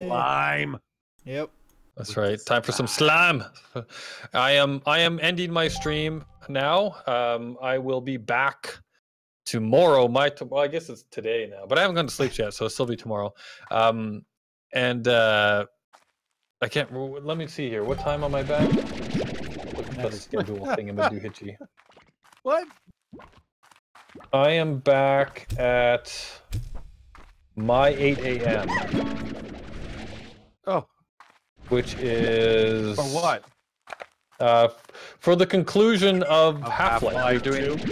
Slime. Yep. That's right. Time for some slime. I am ending my stream now. I will be back tomorrow. Well, I guess it's today now, but I haven't gone to sleep yet, so it'll still be tomorrow. I can't. Let me see here. What time am I back? Looking at the schedule thing. I'm gonna do hitchy. What? I am back at my 8 a.m. Oh. Which is For what? For the conclusion of Half-Life. Half-Life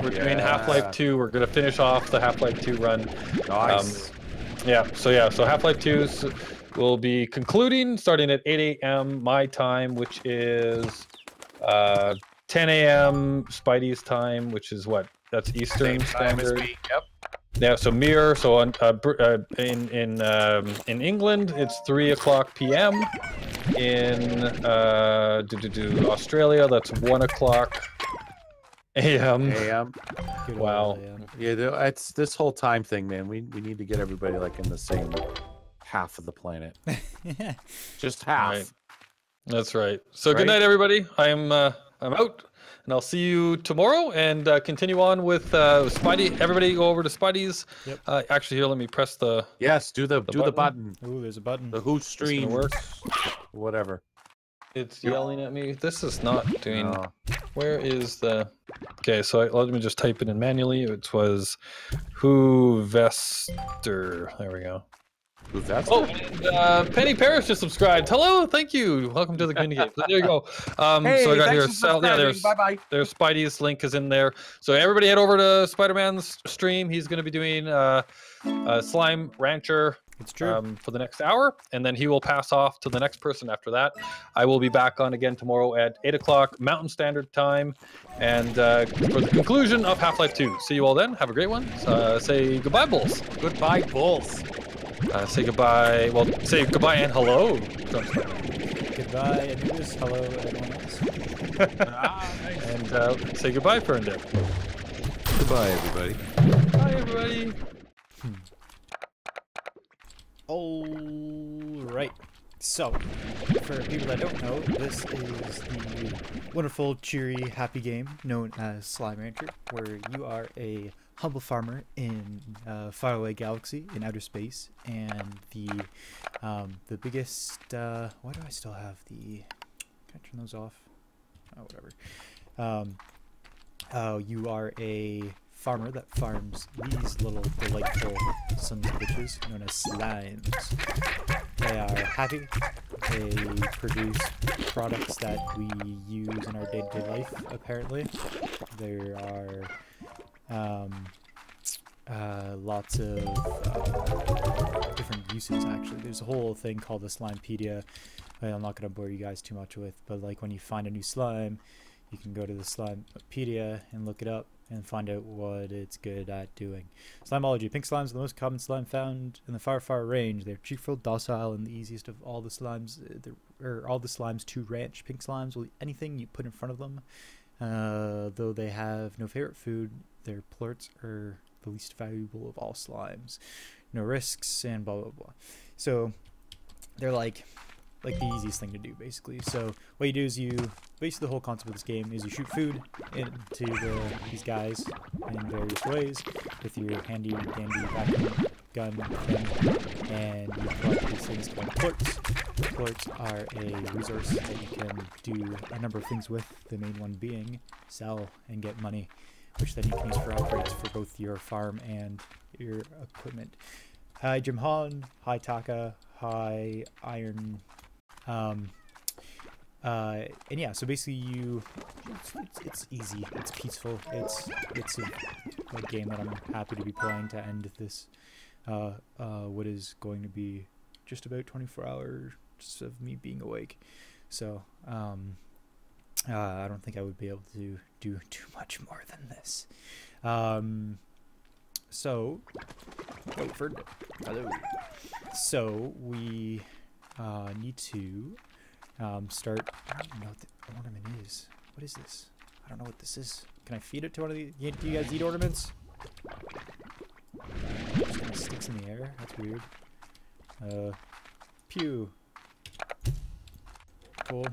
We're doing Half-Life 2. We're gonna finish off the Half-Life 2 run. Nice. So Half-Life 2 will be concluding starting at 8 a.m. my time, which is 10 a.m. Spidey's time, which is what? That's Eastern Standard. Yep. Yeah, so mirror. So on in England, it's 3:00 p.m. In Australia, that's 1:00 a.m. A.m. Wow. Yeah, it's this whole time thing, man. We need to get everybody like in the same half of the planet. Just half. Right. That's right. So good night, everybody. I'm out. And I'll see you tomorrow and continue on with Spidey. Everybody go over to Spidey's. Yep. Actually, here, let me press the... Yes, do the button. Ooh, there's a button. The who stream works. Whatever. It's yelling at me. This is not doing... No. Where is the... Okay, so let me just type it in manually. It was Whovester. There we go. Whovester? And Penny Parrish just subscribed. Hello, thank you. Welcome to the community. So there you go. Hey, so I got here. Bye-bye. There's Spidey's link is in there. So everybody head over to Spider-Man's stream. He's going to be doing Slime Rancher. It's true. For the next hour, and then he will pass off to the next person after that. I will be back on again tomorrow at 8:00 Mountain Standard Time, and for the conclusion of Half-Life 2. See you all then. Have a great one. Say goodbye, Bulls. Goodbye, Bulls. Say goodbye. Well, say goodbye and hello. Goodbye, Anubis. Hello, everyone else. Nice. And say goodbye, Ferndip. Goodbye, everybody. Bye, everybody. All right. So, for people that don't know, this is the wonderful, cheery, happy game known as Slime Rancher, where you are a humble farmer in a faraway galaxy in outer space, and the biggest. Why do I still have the? Can I turn those off? Oh, whatever. You are a farmer that farms these little delightful sons of bitches known as slimes. They are happy. They produce products that we use in our day-to-day life, apparently. There are lots of different uses, actually. There's a whole thing called the Slimepedia. I'm not going to bore you guys too much with, but like when you find a new slime, you can go to the Slimepedia and look it up and find out what it's good at doing. Slimeology. Pink slimes are the most common slime found in the far range. They're cheerful, docile, and the easiest of all the slimes, all the slimes to ranch. Pink slimes will eat anything you put in front of them. Though they have no favorite food, their plorts are the least valuable of all slimes. No risks, and blah blah blah. So they're like the easiest thing to do, basically. So what you do is basically the whole concept of this game is you shoot food into these guys in various ways with your handy dandy vacuum gun thing, and you collect these things called plorts. Plorts are a resource that you can do a number of things with, the main one being sell and get money, which then you can use for upgrades for both your farm and your equipment. Hi Jim Hahn, hi Taka, hi Iron. And yeah, so basically it's easy, it's peaceful, it's a game that I'm happy to be playing to end this what is going to be just about 24 hours of me being awake. So I don't think I would be able to do too much more than this. So hello. So we need to start. I don't know what the ornament is. What is this? I don't know what this is. Can I feed it to one of these? Do you guys eat ornaments? Just kind of sticks in the air. That's weird. Pew. Cool.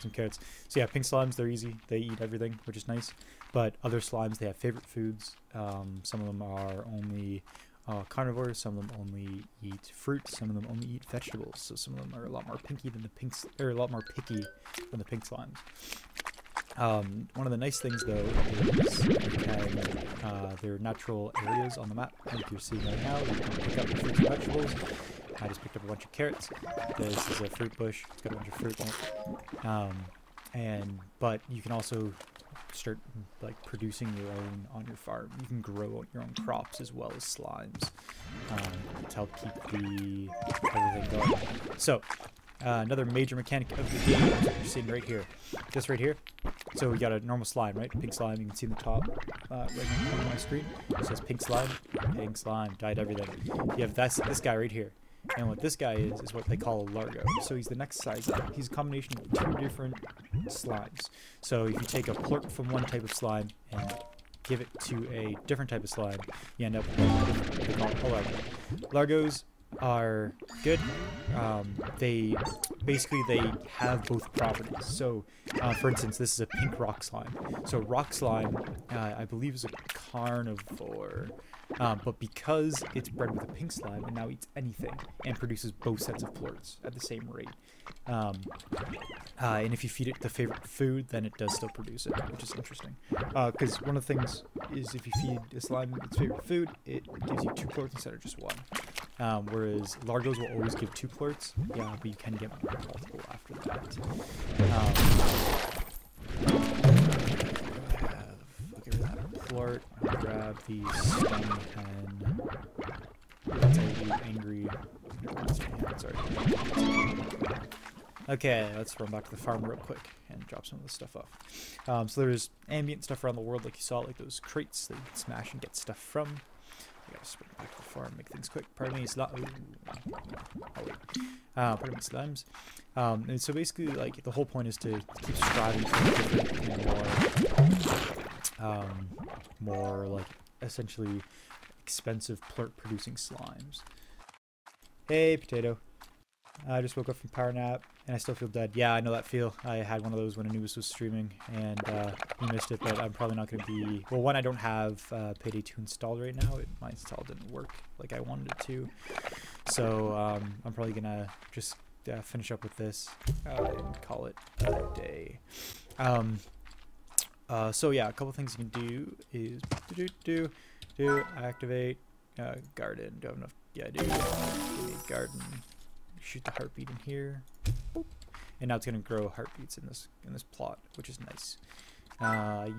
Some carrots. So yeah, pink slimes, they're easy. They eat everything, which is nice. But other slimes, they have favorite foods. Some of them are only carnivores. Some of them only eat fruit. Some of them only eat vegetables. So some of them are a lot more picky than the pinks, or a lot more picky than the pink slimes. One of the nice things though is you can, there are natural areas on the map. Like you're seeing right now, you can pick up fruits and vegetables. I just picked up a bunch of carrots. This is a fruit bush. It's got a bunch of fruit in it. But you can also start like producing your own on your farm. You can grow your own crops as well as slimes to help keep everything going. So another major mechanic of the game is what you're seeing right here. This right here. So we got a normal slime, right? Pink slime. You can see in the top right on my screen. It says pink slime, dyed everything. You have this guy right here. And what this guy is what they call a Largo. So he's the next size up. He's a combination of two different slimes. So if you take a plurt from one type of slime and give it to a different type of slime, you end up with what they call a Largo. Largos are good. They have both properties. So for instance, this is a pink rock slime. So rock slime, I believe, is a carnivore. But because it's bred with a pink slime, it now eats anything and produces both sets of plurts at the same rate. And if you feed it the favorite food, then it does still produce it, which is interesting. Because one of the things is if you feed a slime its favorite food, it gives you 2 plurts instead of just 1. Whereas Largos will always give 2 plurts, yeah, but you can get multiple after that. Plort, I'll grab the stun pen. That's a angry. Sorry. Okay, let's run back to the farm real quick and drop some of this stuff off. So there's ambient stuff around the world, like you saw, like those crates that you can smash and get stuff from. I gotta sprint back to the farm, make things quick. Pardon me, pardon me, slimes. And so basically, like, the whole point is to keep striving for different and more like essentially expensive plurt producing slimes. Hey, potato. I just woke up from power nap and I still feel dead. Yeah, I know that feel. I had one of those when Anubis was streaming and you missed it, but I'm probably not going to be... Well, one, I don't have Payday 2 installed right now. My install didn't work like I wanted it to. So I'm probably going to just finish up with this and call it a day. So yeah, a couple things you can do is do activate garden. Do I have enough? Yeah, I do. Give me garden. Shoot the heartbeat in here. Boop. And now it's gonna grow heartbeats in this plot, which is nice.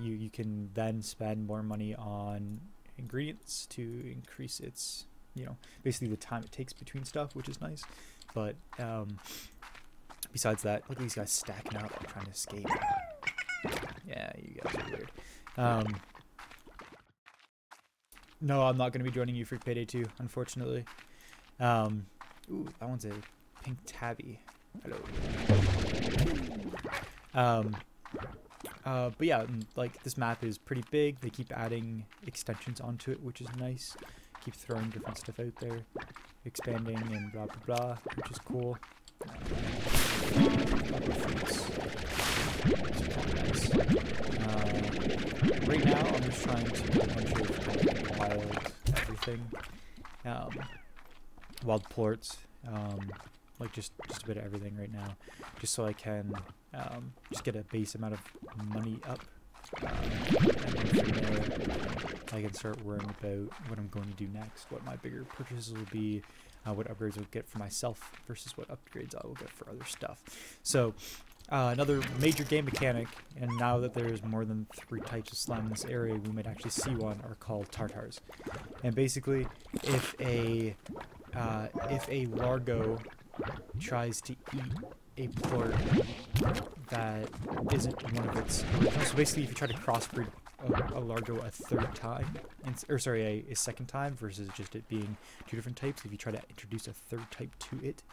You can then spend more money on ingredients to increase its, basically the time it takes between stuff, which is nice. But besides that, look at these guys stacking up, trying to escape. Yeah, you guys are weird. No, I'm not going to be joining you for Payday 2, unfortunately. Ooh, that one's a pink tabby. Hello. But yeah, like, this map is pretty big. They keep adding extensions onto it, which is nice. Keep throwing different stuff out there, expanding and blah blah blah, which is cool. Right now, I'm just trying to do a bunch of wild everything, wild plorts, like just a bit of everything right now, just so I can just get a base amount of money up, and then from there I can start worrying about what I'm going to do next, what my bigger purchases will be, what upgrades I'll get for myself versus what upgrades I will get for other stuff. So another major game mechanic, and now that there's more than 3 types of slime in this area, we might actually see one, are called tartars. And basically, if a Largo tries to eat a plort that isn't one of its original, so basically if you try to crossbreed a Largo a 3rd time, a 2nd time, versus just it being 2 different types, if you try to introduce a 3rd type to it,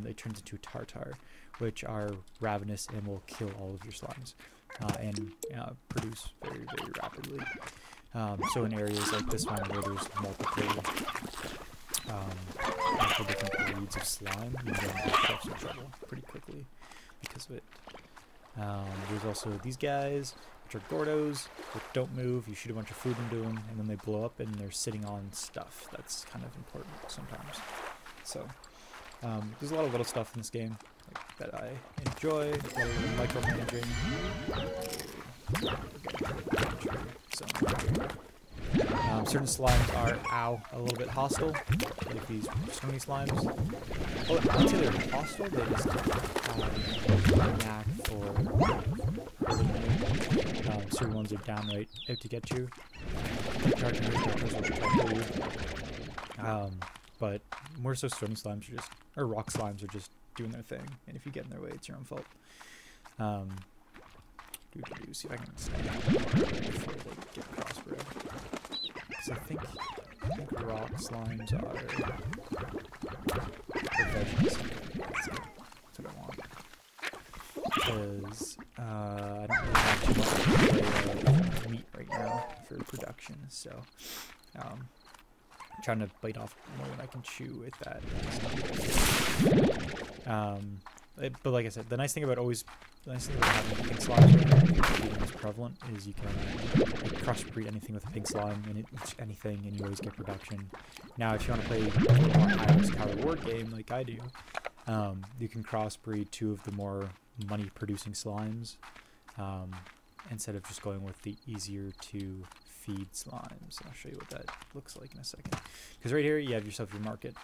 it turns into a tartar, which are ravenous and will kill all of your slimes and produce very, very rapidly. So in areas like this one where there's multiple multiple different breeds of slime, you can get yourself some trouble pretty quickly because of it. There's also these guys, which are Gordos, which don't move. You shoot a bunch of food into them, and then they blow up, and they're sitting on stuff. That's kind of important sometimes. So, there's a lot of little stuff in this game that I enjoy. A lot of micromanaging. So, certain slimes are, a little bit hostile, like these stony slimes. Well, I wouldn't say they're hostile, they just have a knack for certain ones are downright out to get you. But more so stony slimes are just, or rock slimes are just doing their thing, and if you get in their way, it's your own fault. See if I can stand before they get crossbred. Because I think rock slimes are veggies. That's what I want. Because I don't really have too much meat right now for production, so I'm trying to bite off more than I can chew with that. But like I said, the nice thing about having pink slimes, being most prevalent, is you can crossbreed anything with a pink slime, and it eats anything, and you always get production. Now, if you want to play a high-risk, high-reward game like I do, you can crossbreed two of the more money-producing slimes, instead of just going with the easier-to-feed slimes. I'll show you what that looks like in a second. Because right here, you have yourself your market,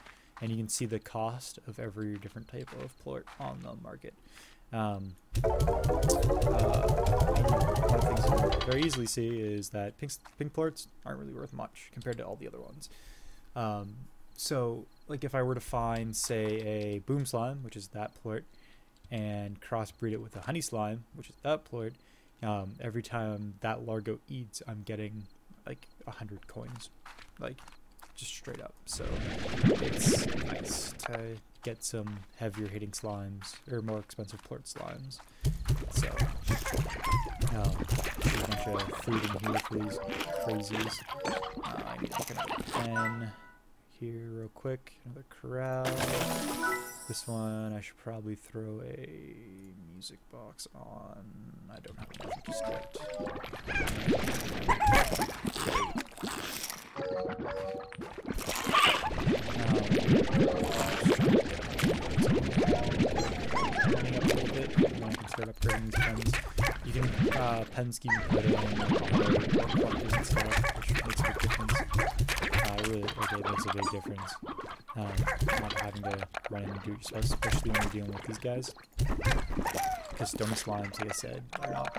and you can see the cost of every different type of plort on the market. One of the things you can very easily see is that pink plorts aren't really worth much compared to all the other ones. So, like if I were to find, say, a boom slime, which is that plort, and crossbreed it with a honey slime, which is that plort, every time that largo eats, I'm getting like 100 coins, like just straight up. So it's nice to get some heavier hitting slimes, or more expensive plort slimes. So there's a bunch of food in here for these crazies. I need to pick another pen here real quick. Another corral. This one I should probably throw a music box on. I don't have enough just yet. Running up a little bit, and then I can start upgrading these pens. You can pen scheme put in colors and stuff, which makes a big difference. It makes a big difference. Not having to run in and do it yourself, especially when you're dealing with these guys. Because stony slimes, like I said, are not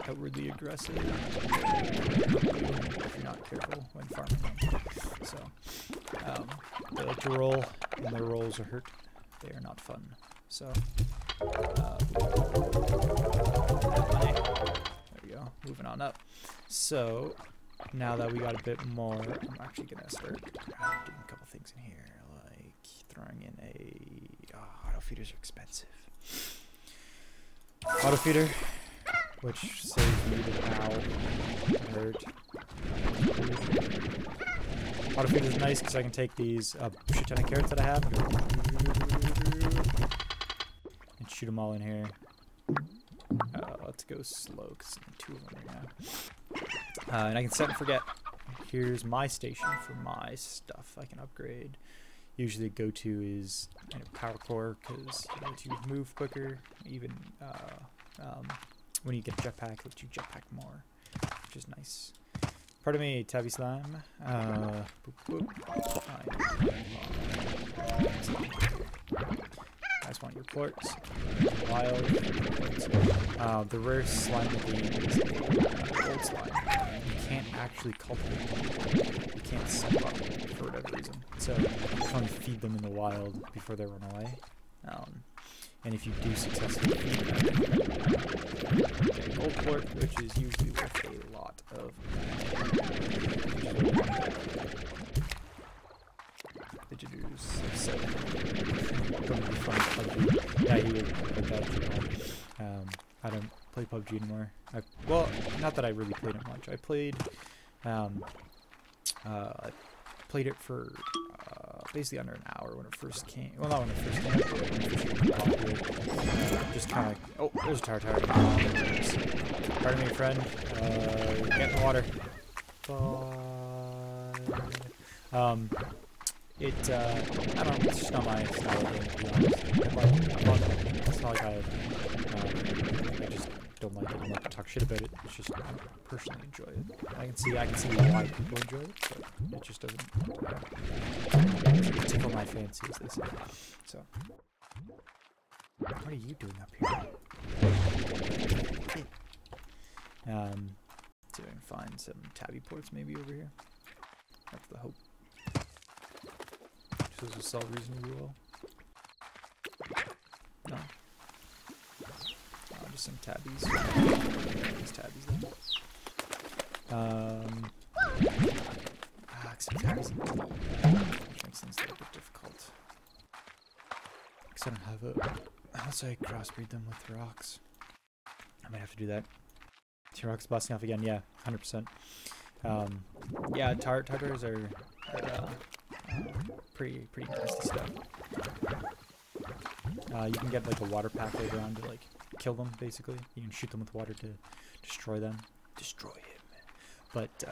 outwardly aggressive if you're not careful when farming them. So, they like to roll, and their rolls are hurt. They are not fun. So, there we go. Moving on up. So, now that we got a bit more, I'm actually gonna start doing a couple things in here, like throwing in a auto feeders are expensive. Auto feeder, which saves me the cow hurt. Auto feeder is nice because I can take these shit ton of carrots that I have and shoot them all in here. Let's go slow because I need 2 of them right now. And I can set and forget. Here's my station for my stuff I can upgrade. Usually go-to is power core because it lets you move quicker. Even when you get jetpack, it lets you jetpack more, which is nice. Pardon me, tabby slime. Boop, boop. I just want your plorts. Wild plorts. The rare slime of the game is a gold slime. You can't actually cultivate them. You can't set them up for whatever reason. So you can only feed them in the wild before they run away. And if you do successfully feed them, you get a gold plort, which is usually worth a lot of going to be fun PUBG. Yeah, he would play that. I don't play PUBG anymore. Well, not that I really played it much. I played it for basically under an hour when it first came. Well, not when it first came, but when it first became popular. Just kind of like, oh, there's a tartar. Pardon me, friend. Get in the water. I don't know, it's just not my style of game, to be honest. It's not like I just don't like it. I'm not to talk shit about it. It's just I don't personally enjoy it. I can see why people enjoy it, but it just doesn't tickle my fancy, as they say. So, what are you doing up here? See if I can find some tabby ports maybe over here. That's the hope. Does this solve reasonably well? No. Oh, just some tabbies. These tabbies then. Some tabbies in D, which makes things a little bit difficult. Because I don't have a... Unless I crossbreed them with rocks. I might have to do that. T-Rock's busting off again, yeah, 100%. Yeah, tartars are pretty nasty stuff. You can get like a water pack later on to like kill them, basically. You can shoot them with water to destroy them. Destroy him. But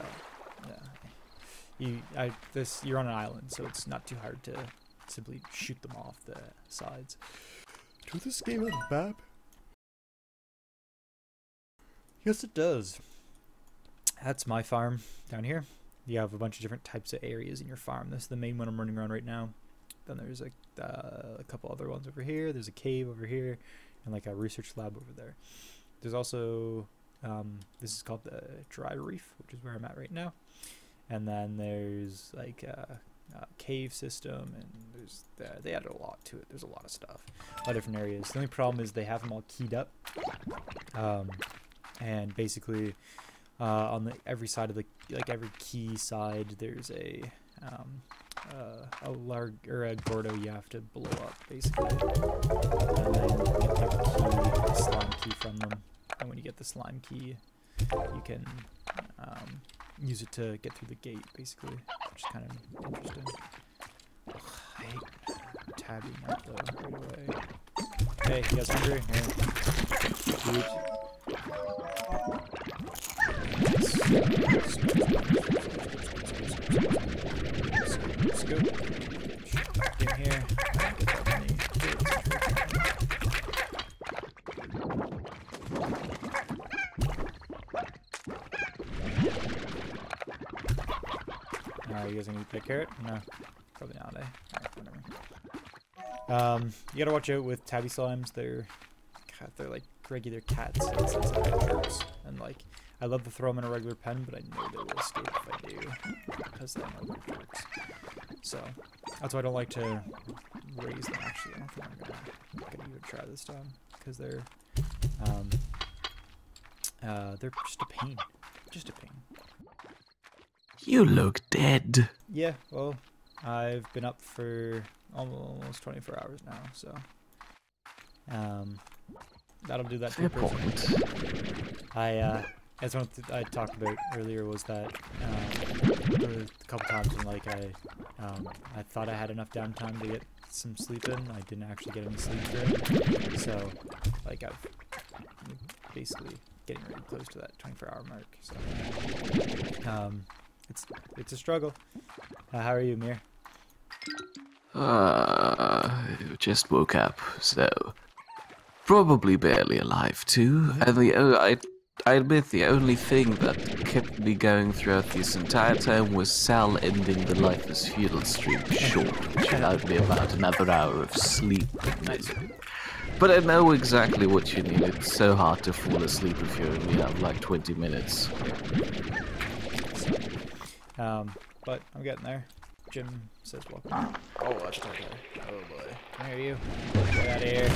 you're on an island, so it's not too hard to simply shoot them off the sides. Does this game have a map? Yes, it does. That's my farm down here. You have a bunch of different types of areas in your farm. This is the main one I'm running around right now. Then there's a couple other ones over here. There's a cave over here, and like a research lab over there. There's also this is called the dry reef, which is where I'm at right now. And then there's like a cave system, and there's they added a lot to it. There's a lot of stuff, a lot of different areas. The only problem is they have them all keyed up. And basically, on every side of the every key side, there's a large or a Gordo you have to blow up basically, and then you take a slime key from them. And when you get the slime key, you can use it to get through the gate basically, which is kind of interesting. Ugh, I hate tabbing up though right away. Hey, you guys hungry? Here. Oops. Scoop. Back in here. Get that money. You guys gonna eat that carrot? No. Probably not, eh? Alright, whatever. You gotta watch out with tabby slimes. They're like regular cats. It's jerks. And like, I love to throw them in a regular pen, but I know they will escape if I do, because they know they're jerks. So that's why I don't like to raise them. Actually, I don't think I'm gonna even try this time, because they're just a pain. Just a pain. You look dead. Yeah, well, I've been up for almost 24 hours now, so that'll do that to a person. As one I talked about earlier was that there was a couple times when like I thought I had enough downtime to get some sleep in. I didn't actually get any sleep during, so like I'm basically getting really close to that 24-hour mark. So it's a struggle. How are you, Mir? Just woke up, so probably barely alive too. And I admit the only thing that kept me going throughout this entire time was Sal ending the Life is Feudal stream short, which allowed me about another hour of sleep. Nice. But I know exactly what you need. It's so hard to fall asleep if you only have like 20 minutes. But I'm getting there. Jim says welcome. Oh, watch that guy. Oh boy. Come here, you. Get out of here.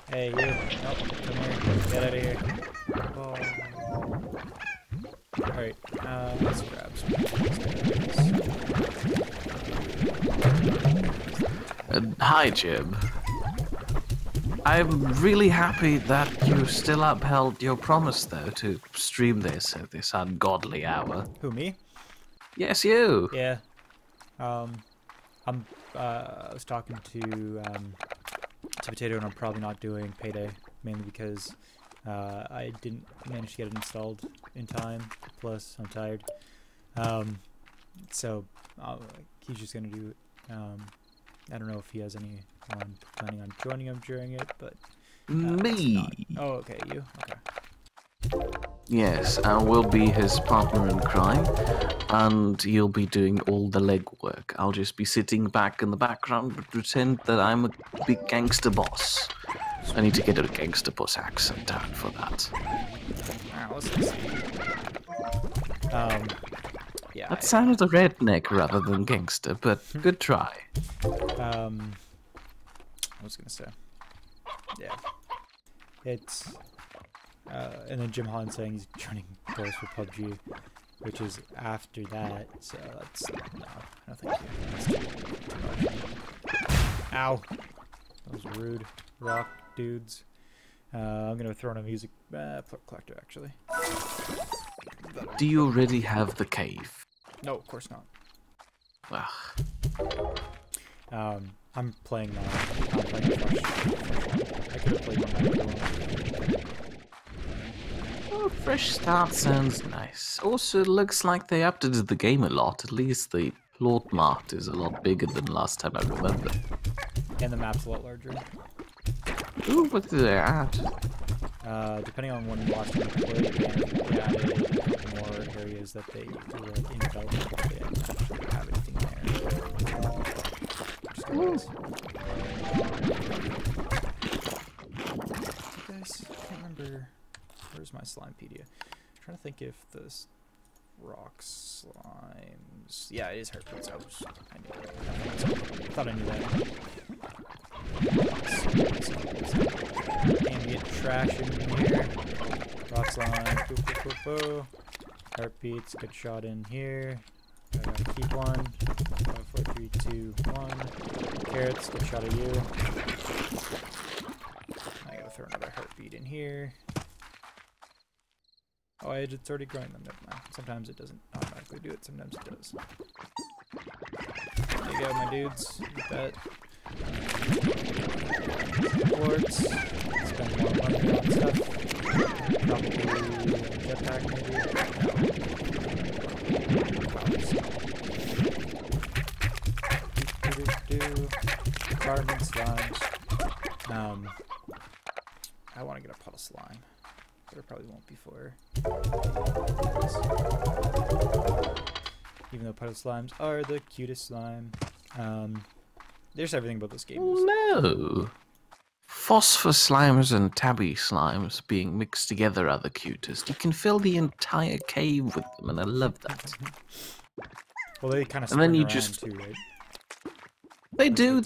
Hey, you. Nope. Come here. Get out of here. Oh. Alright. Let's grab some. Hi, Jim. I'm really happy that you still upheld your promise, though, to stream this at this ungodly hour. Who, me? Yes, you. Yeah. I'm I was talking to Potato, and I'm probably not doing Payday, mainly because I didn't manage to get it installed in time. Plus, I'm tired. So he's just gonna do it. I don't know if he has any planning on joining him during it, but Me. Oh, okay, you. Okay. Yes, I will be his partner in crime, and he'll be doing all the legwork. I'll just be sitting back in the background and pretend that I'm a big gangster boss. I need to get a gangster boss accent down for that. Let's see. Yeah. That sounded a redneck rather than gangster, but good try. I was gonna say. Yeah. It's. And then Jim Hahn saying he's joining Doors for PUBG, which is after that, so that's. No, I don't think that's too much. Ow! That was rude. Rock dudes. I'm gonna throw in a music collector actually. Do you already have the cave? No, of course not. Ugh. I'm playing now. I'm playing Fresh. I could have played one. Oh, fresh start sounds nice. Also, it looks like they updated the game a lot. At least the plot map is a lot bigger than last time I remember. And the map's a lot larger. Ooh, what did they add? Depending on when you last time you played, they added more areas that they were like in development, but they didn't actually have anything there. Guys, I can't remember. Where's my Slimepedia? I'm trying to think if this rock slimes. Yeah, it is Heartbeats. I knew that. I thought I knew that. Ambient trash in here. Rock slime. Boo, boo, boo, boo. Heartbeats. Good shot in here. I gotta keep one. 5, 4, 3, 2, 1. Carrots. Good shot of you. I gotta throw another heartbeat in here. Oh, it's already growing them. Never mind. Sometimes it doesn't automatically do it. Sometimes it does. There you go, my dudes. Eat that. Quartz. Spend more money on stuff. Probably jetpack, maybe. Carbon slimes. I want to get a pot of slime. But it probably won't be for. Even though puddle slimes are the cutest slime. There's everything about this game. No! Phosphor slimes and tabby slimes being mixed together are the cutest. You can fill the entire cave with them, and I love that. Well, they kind of and then you around just too, right? They do,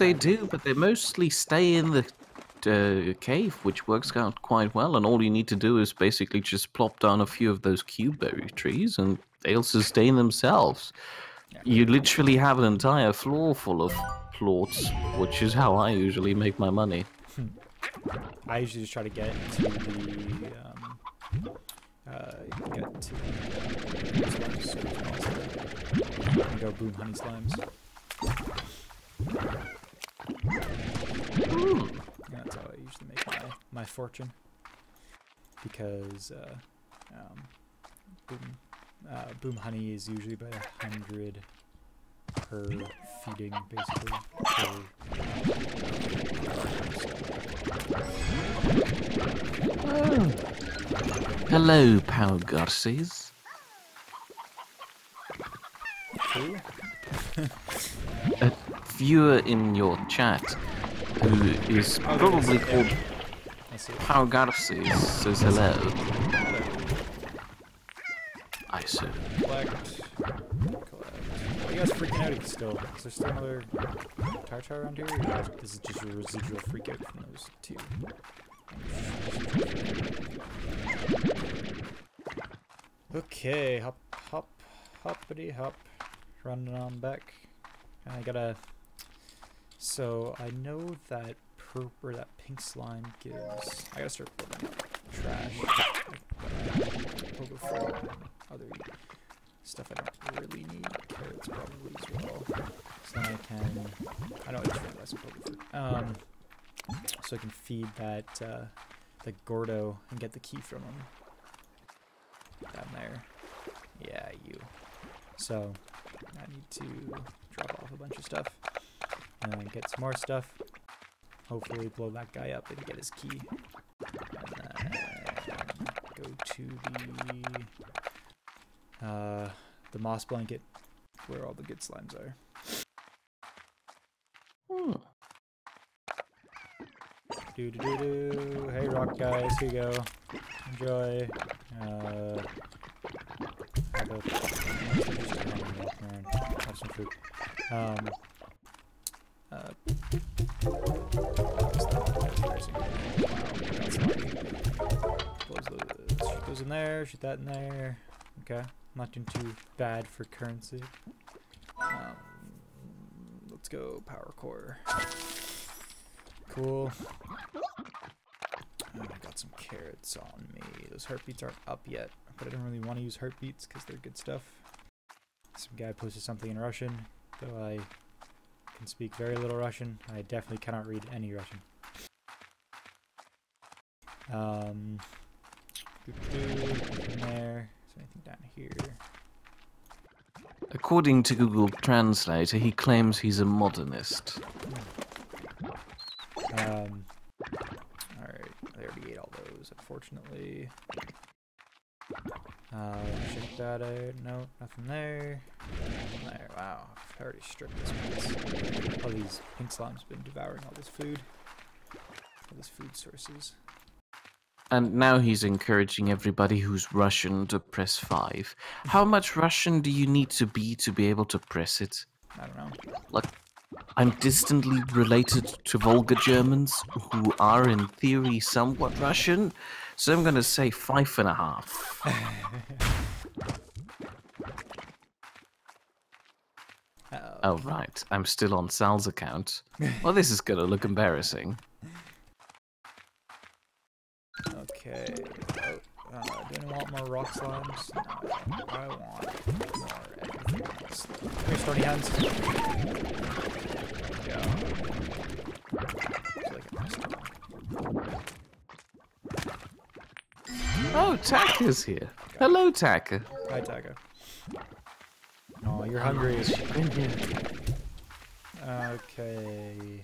but they mostly stay in the cave, which works out quite well, and all you need to do is basically just plop down a few of those cubeberry trees and they'll sustain themselves. Yeah. You literally have an entire floor full of plots, which is how I usually make my money. I usually just try to get to the slimes and go boom honey slimes. Yeah, that's how I usually make my fortune. Because boom honey is usually about 100 per feeding, basically. Oh. Hello, Power Garces. Who? A viewer in your chat who is probably called Power Garces says hello. I see. Collect. Are you guys freaking out still? Is there still another tartar around here? Or is it just a residual freak out from those two? Okay, hoppity hop. Running on back. I gotta. So I know that that pink slime gives. I gotta start putting up trash. I'll go for other stuff I don't really need. Carrots probably as well. So then I know I just realized some poker fruit. So I can feed that the Gordo and get the key from him. Down there. Yeah, you. So I need to drop off a bunch of stuff and get some more stuff. Hopefully blow that guy up and get his key. And then go to the moss blanket where all the good slimes are. Hey rock guys, here you go. Enjoy. Have some fruit. Shoot those in there, shoot that in there. Okay, not doing too bad for currency. Let's go power core. Cool. I got some carrots on me. Those heartbeats aren't up yet, but I don't really want to use heartbeats because they're good stuff. Some guy posted something in Russian, though I can speak very little Russian. I definitely cannot read any Russian. In there. Is there anything down here? According to Google Translator, he claims he's a modernist. Alright, I already ate all those, unfortunately. Check that out. No, nothing there. Nothing there. Wow, I've already stripped this place. All these pink slimes been devouring all this food. All these food sources. And now he's encouraging everybody who's Russian to press 5. How much Russian do you need to be able to press it? I don't know. Like, I'm distantly related to Volga Germans, who are in theory somewhat Russian, so I'm gonna say 5.5. Oh, right. I'm still on Sal's account. Well, this is gonna look embarrassing. Okay. Do anyone want more rock slimes? No, I want more everything else. Here, Stony Hands. Go. Oh, Taka's here. Hello, Taka. Hi, Taka. Oh, you're hungry. Okay.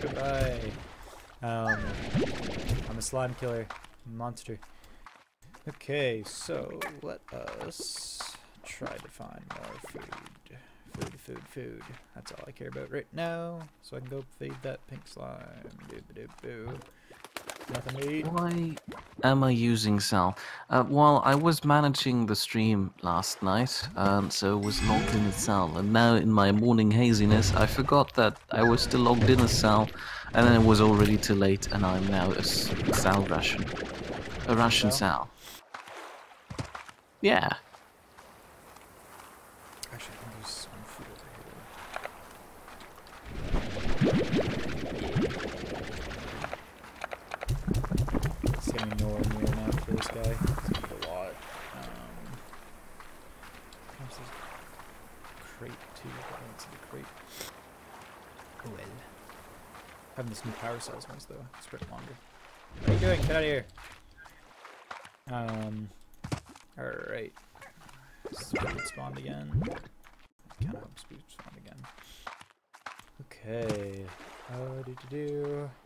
Goodbye. I'm a slime killer monster. Okay, so let us try to find more food. Food. That's all I care about right now. So I can go feed that pink slime. Boo. Nothing to eat. Why am I using Sal? Well, I was managing the stream last night, so I was logged in as Sal, and now in my morning haziness, I forgot that I was still logged in as Sal, and then it was already too late, and I'm now a Sal Russian. A Russian Sal. Yeah. Actually, I think there's some food over here. It's getting nowhere near enough for this guy. It's gonna be a lot. There's this crate too. What's in the crate? Well. Having this new power cells ones though. It's a bit longer. What are you doing? Get out of here. Alright. Speed spawned again. I kinda hope speed spawned again. Okay. Nothing.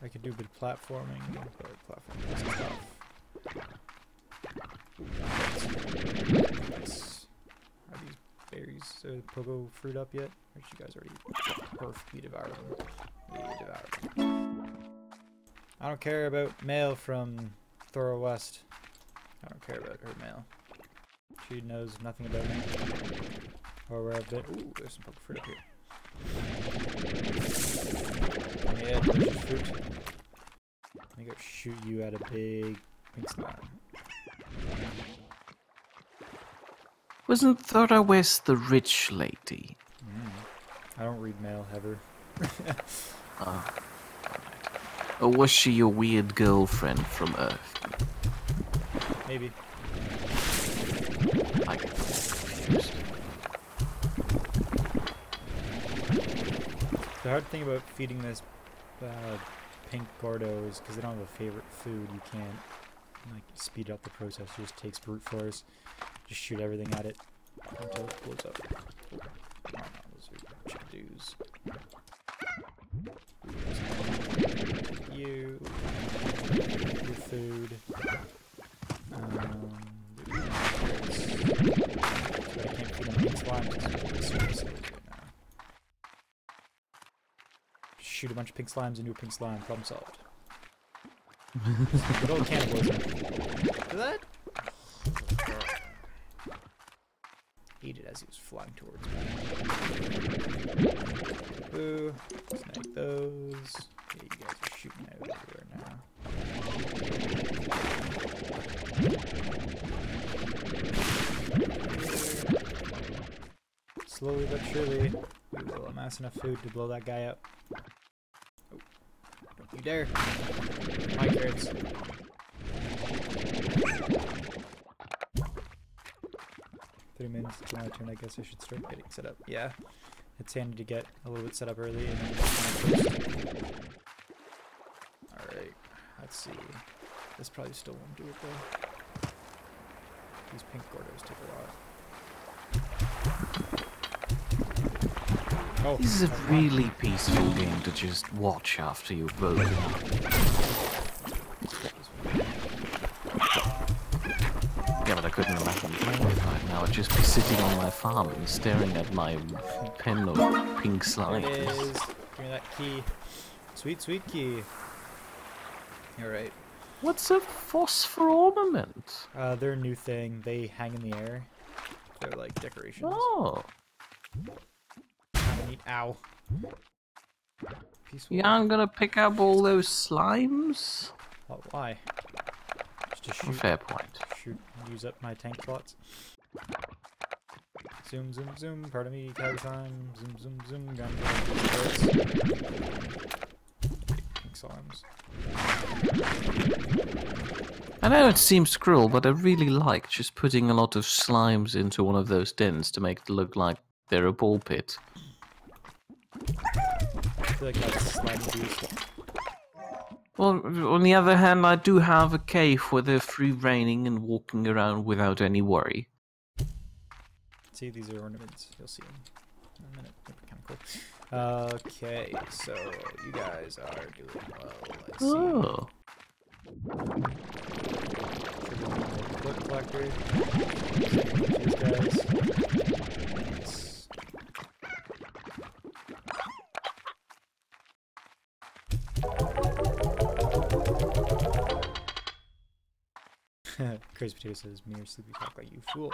I could do a bit of platforming, but platforming is tough. Are these berries, pogo fruit up yet? Or did you guys already perfectly devour them? We devoured them. I don't care about mail from Thora West. I don't care about her mail. She knows nothing about me. Or where I've been. Ooh, there's some pogo fruit up here. Yeah, delicious fruit. Let me go shoot you at a big pink slime. Wasn't Thora West the rich lady? I don't read mail ever. Or was she your weird girlfriend from Earth? Maybe. Like first. The hard thing about feeding this pink Gordo is because they don't have a favorite food. You can't like speed up the process. It just takes brute force. Just shoot everything at it until it blows up. Oh no, those are chick-doos. You. Your food. But I can't feed them pink slime. Shoot a bunch of pink slimes into a pink slime. Problem solved. Good old cannibalism. Look at that. Ate it as he was flying towards me. Boo. Snag those. Yeah, you guys are shooting out everywhere now. Slowly but surely, we will amass enough food to blow that guy up. Oh, don't you dare. My carrots. 3 minutes to my turn, I guess I should start getting set up. Yeah, it's handy to get a little bit set up early. And alright, let's see. This probably still won't do it though. These pink Gordos take a lot. Oh, This is a really peaceful game to just watch after you've woken up. Yeah, but I couldn't imagine playing it right now. I'd just be sitting on my farm and staring at my pen of pink there it is. slimes. Give me that key. Sweet, sweet key. Alright. What's a phosphor ornament? They're a new thing. They hang in the air. They're like decorations. Oh. Kinda neat. Ow. Peaceful. Yeah, I'm gonna pick up all those slimes. Why? Just to shoot. Fair point. Shoot. Use up my tank slots. Zoom, zoom, zoom. Pardon me, cow time. Zoom, zoom, zoom. Gun. Pink slimes. I know it seems cruel, but I really like just putting a lot of slimes into one of those dens to make it look like they're a ball pit. I feel like that's slime abuse. Well, on the other hand, I do have a cave where they're free reigning and walking around without any worry. See, these are ornaments. You'll see them in a minute. They're kind of cool. Okay, so you guys are doing well. I see. Oh. Book collector. These guys. Nice. Crazy Potato says, "Mere sleepy talk like you fool."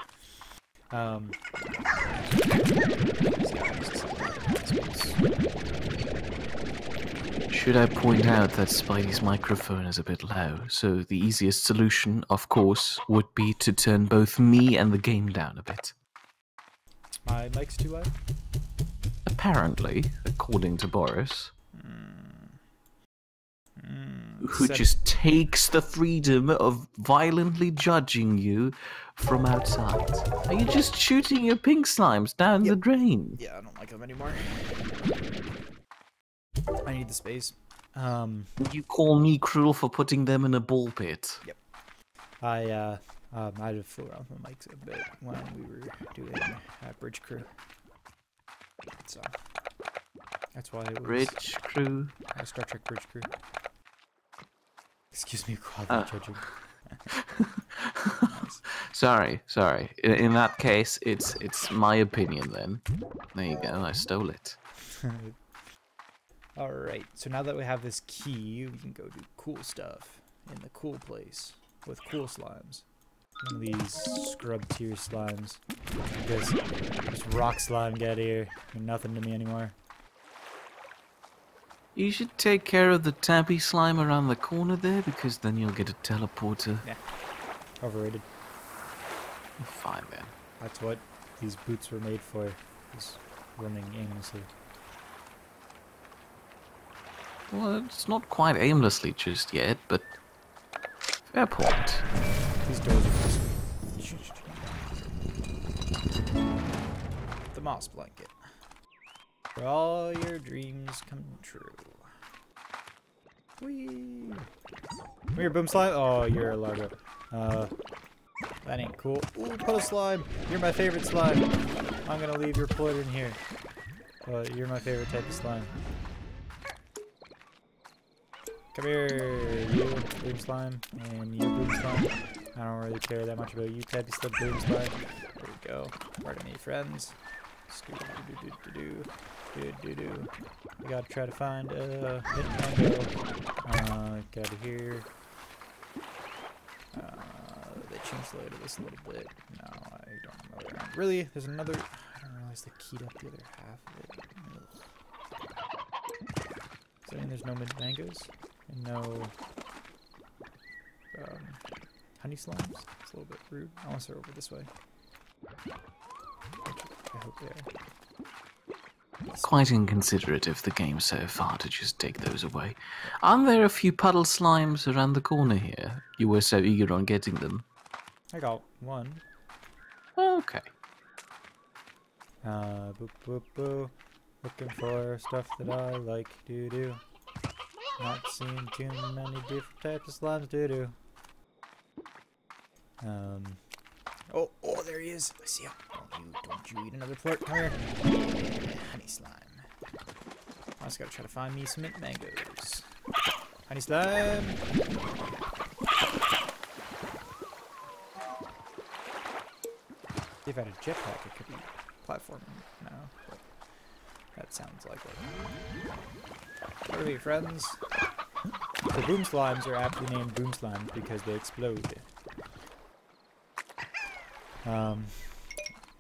Should I point out that Spidey's microphone is a bit low, so the easiest solution, of course, would be to turn both me and the game down a bit. My mic's too loud? Apparently, according to Boris, who just takes the freedom of violently judging you from outside. Are you just shooting your pink slimes down the drain? Yeah, I don't like them anymore. I need the space. You call me cruel for putting them in a ball pit? Yep. I might have flew around with the mics a bit when we were doing Bridge Crew. So that's why it was Bridge Crew? Star Trek Bridge Crew. Excuse me, quality judging. Nice. Sorry. In that case, it's my opinion then. There you go, I stole it. Alright, so now that we have this key, we can go do cool stuff in the cool place with cool slimes. One of these scrub tier slimes. This rock slime, get here. You're nothing to me anymore. You should take care of the tabby slime around the corner there, because then you'll get a teleporter. Yeah. Overrated. Fine then. That's what these boots were made for, is running aimlessly. Well, it's not quite aimlessly just yet, but fair point. These doors are moss blanket. For all your dreams come true. Whee! Come here, boom slime. Oh, you're a larva. That ain't cool. Ooh, puddle slime. You're my favorite slime. I'm gonna leave your put in here. But you're my favorite type of slime. Come here, you boom slime, and you boom slime. I don't really care that much about you, Ted. Still boom slime. There we go. Pardon me, friends. We gotta try to find a hit mango. Get out of here. They changed the light of this a little bit. No, I don't know. Really? There's another. I don't realize they keyed up the other half of it. Ugh. Does that mean there's no mangoes? And no honey slimes? It's a little bit rude. Unless they're over this way. I hope they are. Quite inconsiderate of the game so far to just take those away. Aren't there a few puddle slimes around the corner here? You were so eager on getting them. I got one. Okay. Boop boop boo. Looking for stuff that I like to do. Not seeing too many different types of slimes to do. Oh, there he is. I see him. Don't you eat another flirt. Come here. Yeah, honey slime. I just gotta try to find me some mint mangoes. Honey slime. If I had a jetpack, it could be platforming now. But that sounds like it. What are we, friends? The boom slimes are aptly named boom slimes because they explode.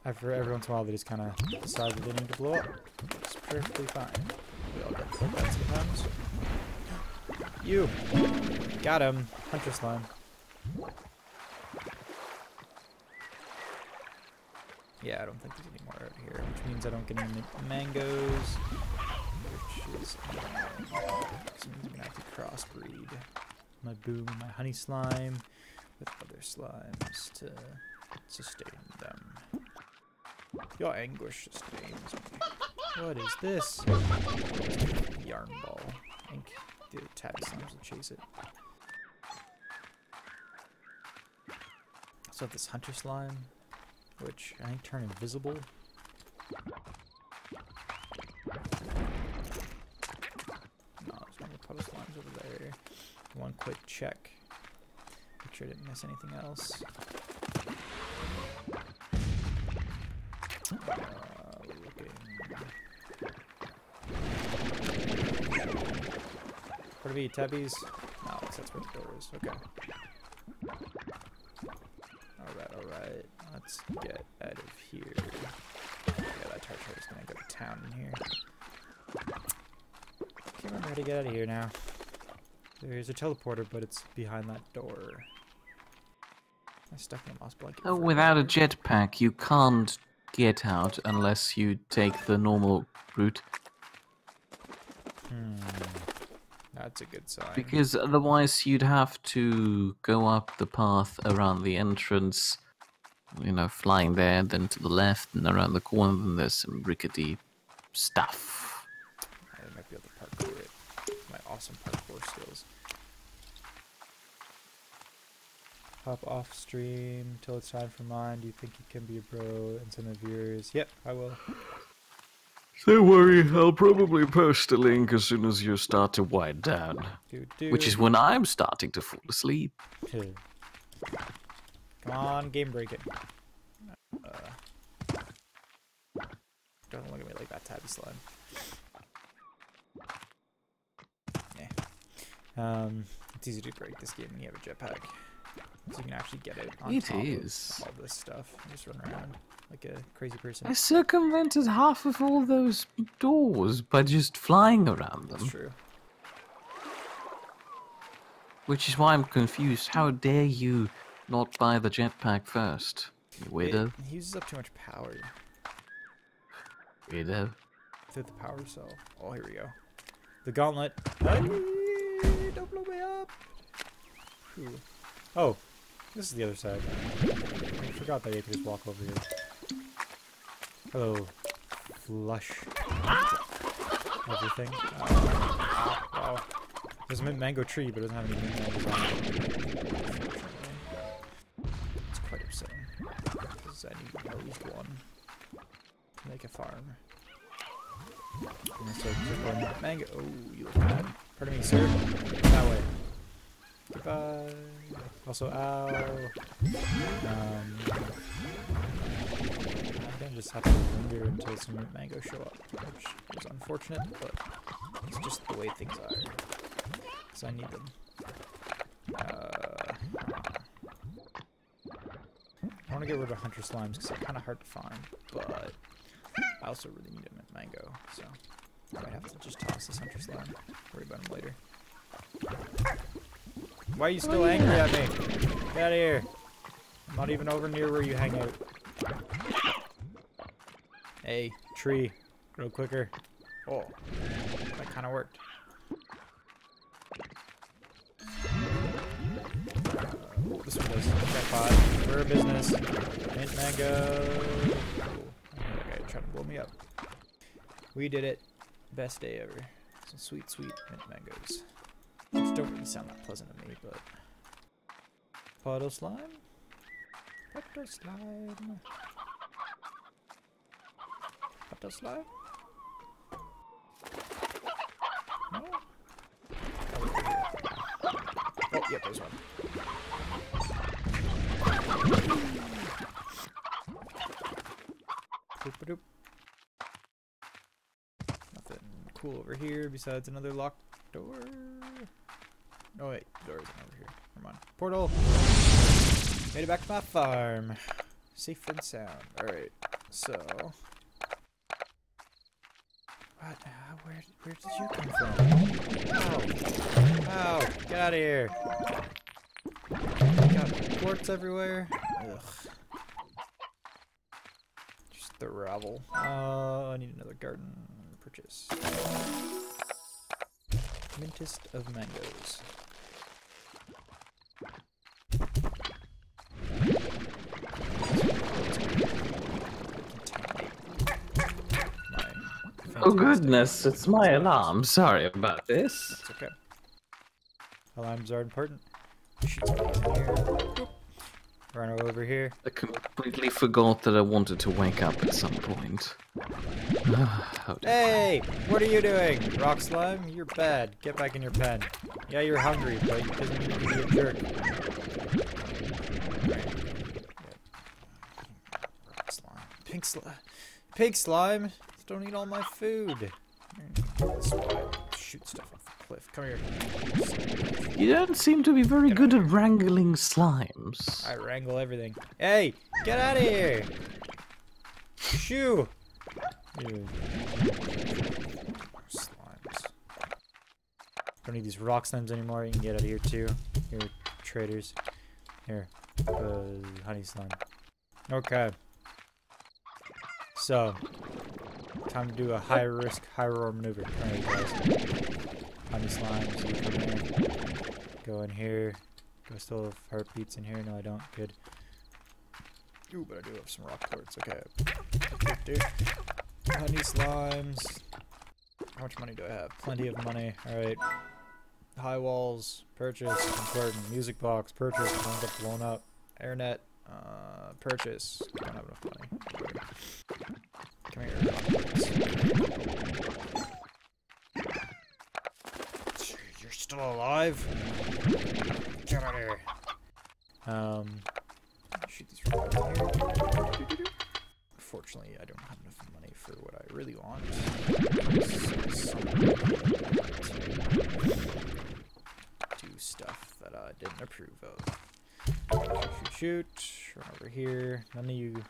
Every once in a while they just kind of decide that they need to blow up. It's perfectly fine. We all get like that sometimes. You! Got him! Hunter slime. Yeah, I don't think there's any more out here, which means I don't get any mangoes. Which is means I'm gonna have to crossbreed my boom and my honey slime with other slimes to sustain them. Your anguish sustains me. What is this? Yarn ball. I think the tabby slimes will chase it. So this hunter slime, which I think turn invisible. No, there's no more puddle slimes over there. One quick check. Make sure I didn't miss anything else. What are we, tabbies? No, that's where the door is. Okay. Alright. Let's get out of here. Yeah, that Tartar is gonna go to town in here. Can't remember how to get out of here now. There's a teleporter, but it's behind that door. I'm stuck in a moss blanket. Oh, without a jetpack, you can't get out unless you take the normal route. That's a good sign. Because otherwise you'd have to go up the path around the entrance, you know, flying there, then to the left, and around the corner, then there's some rickety stuff. I might be able to parkour it. My awesome parkour skills. Hop off stream till it's time for mine. Do you think you can be a bro and send the viewers? Yep, I will. Don't worry, I'll probably post a link as soon as you start to wind down. Which is when I'm starting to fall asleep. Come on, game break it. Don't look at me like that, tabby slime. It's easy to break this game when you have a jetpack. So you can actually get it on top of all this stuff and just run around like a crazy person. I circumvented half of all those doors by just flying around them. That's true. Which is why I'm confused. How dare you not buy the jetpack first, you weirdo? It uses up too much power. Weirdo. Through the power cell. Oh, here we go. The gauntlet. Hey, don't blow me up. Whew. Oh, this is the other side. I forgot that you could just walk over here. Hello, flush everything. Wow. There's a mint mango tree, but it doesn't have any mint mangoes on it. It's quite upsetting. Because I need at least one to make a farm. And so just mango. Oh, you look bad. Pardon me, sir. That way. Goodbye. Also, ow. I'm gonna just have to linger until some mint mangoes show up, which is unfortunate, but it's just the way things are. Because I need them. I want to get rid of hunter slimes because they're kind of hard to find, but I also really need a mint mango, so I might have to just toss this hunter slime. Worry about him later. Why are you still angry at me? Get out of here. I'm not even over near where you hang out. Hey, tree. Go quicker. Oh, that kind of worked. This one does. Okay, we're a business. Mint mango. Okay, trying to blow me up. We did it. Best day ever. Some sweet, sweet mint mangoes. Which don't really sound that pleasant to me, but... Puddle slime? Puddle slime. Puddle slime? No? Oh, yep, there's one. Boop-a-doop. Nothing cool over here besides another locked door. Oh wait, the door isn't over here. Come on. Portal! Made it back to my farm. Safe and sound. Alright, so... What? Where did you come from? Ow! Ow! Get out of here! Got quartz everywhere. Ugh. Just the rubble. I need another garden purchase. Mintest of mangoes. Oh goodness, it's my alarm. Sorry about this. That's okay. Alarms are important. Sheets of these in here. Boop. Run over here. I completely forgot that I wanted to wake up at some point. Hey! What are you doing? Rock slime? You're bad. Get back in your pen. Yeah, you're hungry, but it doesn't mean you can be a jerk. Rock slime. Pink slime! Don't eat all my food. This is why I shoot stuff off the cliff. Come here. You don't seem to be very good at wrangling slimes. I wrangle everything. Hey! Get out of here! Shoo! Ew. Slimes. Don't need these rock slimes anymore. You can get out of here too. Here, traders. Here. Honey slime. Okay. So. Time to do a high risk, high roar maneuver. Alright guys. Honey slimes, you come in. Go in here. Do I still have heartbeats in here? No, I don't. Good. Ooh, but I do have some rock quartz. Okay. Dude. Honey slimes. How much money do I have? Plenty of money. Alright. High walls. Purchase. Important. Music box. Purchase. Don't get blown up. Airnet. Purchase. Don't have enough money. Come here. You're still alive? Get out of here. Shoot these right over here. Unfortunately, I don't have enough money for what I really want. Do stuff that I didn't approve of. Shoot. Run over here. None of you,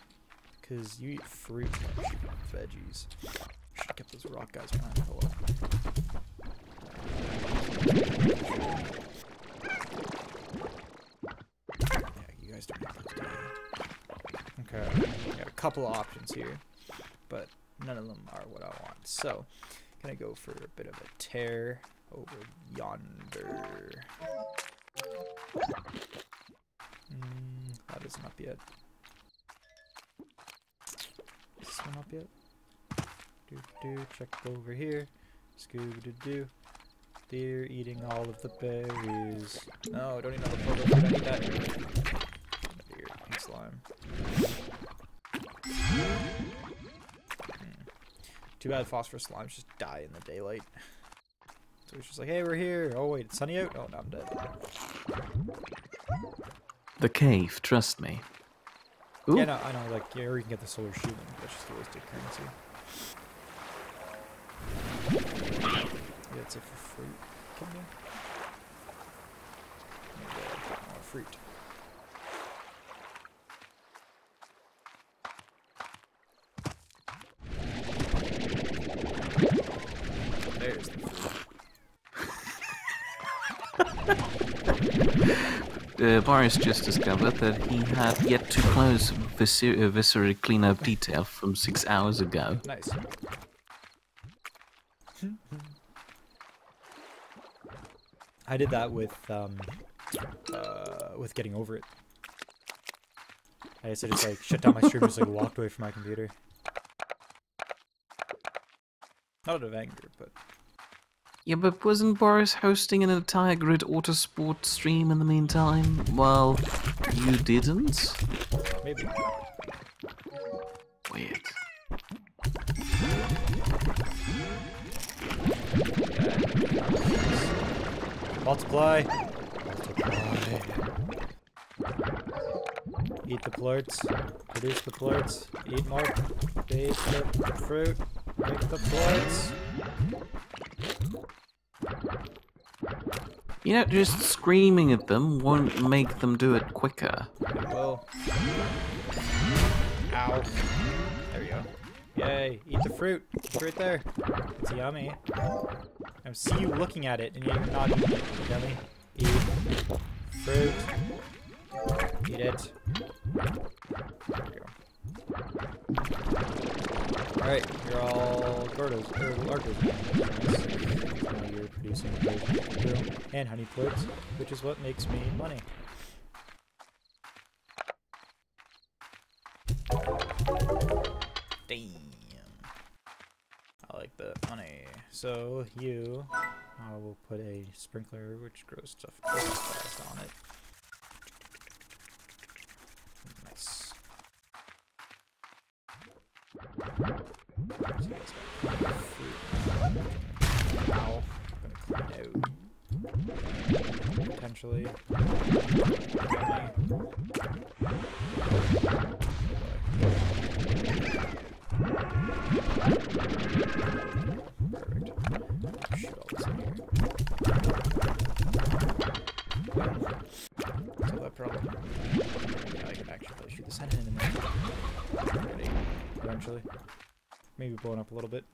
because you eat fruit, not veggies. Should have kept those rock guys behind. Oh well. Yeah, you guys don't have those down. Okay, got a couple of options here, but none of them are what I want. So, gonna go for a bit of a tear over yonder. That isn't up yet. Is this one up yet? Do check over here. Scooby-Doo. They're eating all of the berries. No, don't eat all the purple food. I need that. Deer and slime. Too bad phosphorus slimes just die in the daylight. So it's just like, hey, we're here. Oh wait, it's sunny out. Oh, no, I'm dead. The cave, trust me. Ooh. Yeah, no, I know. Like, yeah, or you can get the solar shooting. That's just a wasted currency. Yeah, it's a fruit. Can you? Oh, fruit. There's the fruit. Boris just discovered that he had yet to close visceral cleanup detail from 6 hours ago. Nice. I did that with getting over it. I just like shut down my stream, just like walked away from my computer. Not out of anger, but Yeah, but wasn't Boris hosting an entire Grid Autosport stream in the meantime? Well, you didn't? maybe. Weird. Multiply. Eat the plorts. Produce the plorts. Eat more. Eat the fruit. Make the plorts. You know, just screaming at them won't make them do it quicker. It will. Ow. There we go. Yay. Eat the fruit. It's right there. It's yummy. I see you looking at it and you're not eating it. Yummy. Eat fruit. Eat it. There we go. Alright, you're all Gordos, or Largos. Now you're producing both and honey plorts, which is what makes me money. Damn. I like the money. So you, I will put a sprinkler which grows stuff fast on it. Nice. So it's got fruit. Ow. I'm gonna clean out. Potentially. Perfect. Shoot all this in here. Solve that problem. Now I can actually probably shoot the Sentinel in there. Ready. Eventually. Maybe blowing up a little bit.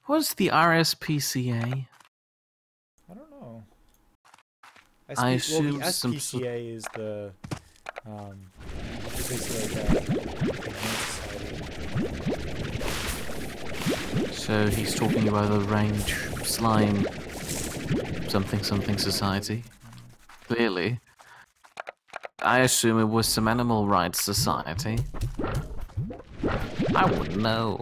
What's the RSPCA? I don't know. I assume well, the some SPCA is the basically like a So he's talking about the range slime something society. Clearly. I assume it was some animal rights society. I wouldn't know.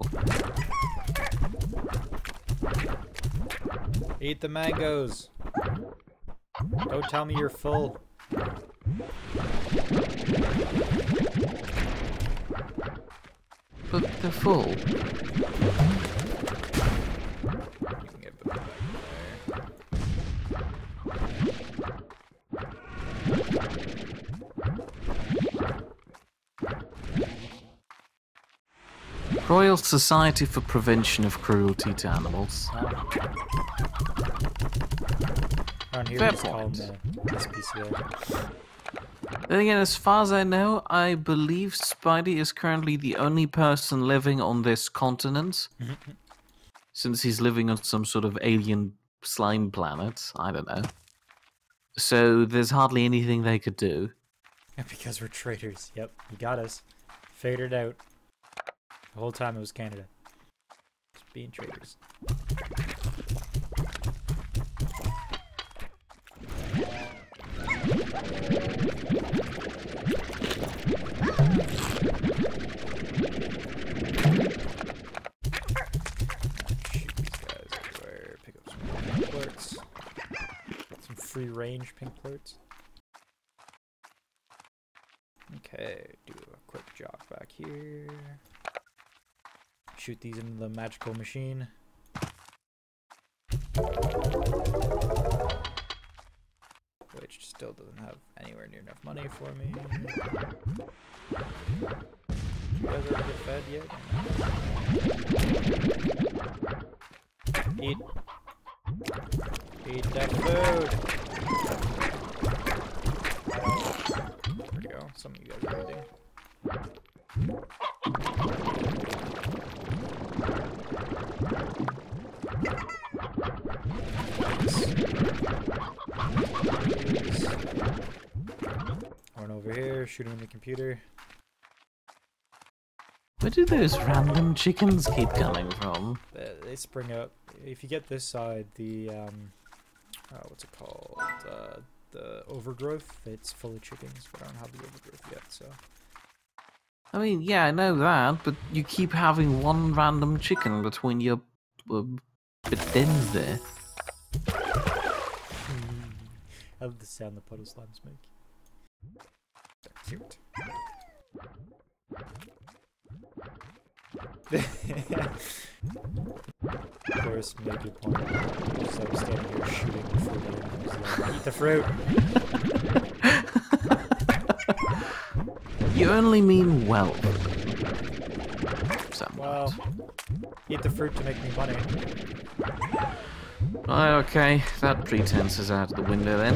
Eat the mangoes. Don't tell me you're full. But they're full. You can get back Royal Society for Prevention of Cruelty to Animals. Around here, Fair we just call point. them the SPCA. Then again, as far as I know, I believe Spidey is currently the only person living on this continent. Since he's living on some sort of alien slime planet. I don't know. So there's hardly anything they could do. Because we're traitors. Yep, you got us. Figured it out. The whole time it was Canada. Just being traitors. free range pink plorts. Okay, do a quick jog back here. Shoot these into the magical machine. Which still doesn't have anywhere near enough money for me. You guys already get fed yet? Eat. Eat that food! There we go. Some of you guys are eating. Run over here, shoot him in the computer. Where do those random chickens keep coming from? They spring up. If you get this side, the what's it called? The overgrowth. It's full of chickens, but I don't have the overgrowth yet. So. I mean, yeah, I know that, but you keep having one random chicken between your dens there. I love the sound the puddle slimes make. They're cute. Of course, make your point. Just like standing here shooting fruit at him. Like, eat the fruit! You only mean well. Somewhat. Well, eat the fruit to make me money. Right, okay, that pretense is out of the window then.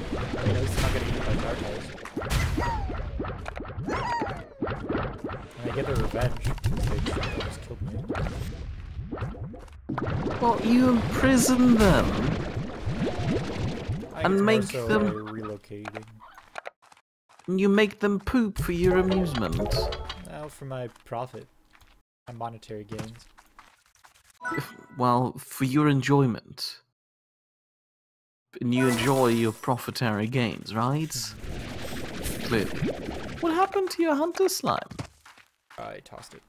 I mean, at least I'm not getting eaten by dark holes. And I get their revenge because they just killed me. Well, you imprison them. And make them... relocating. You make them poop for your amusement. Now for my profit. My monetary gains. Well, for your enjoyment. And you enjoy your profitary gains, right? Clearly. What happened to your hunter slime? I tossed it.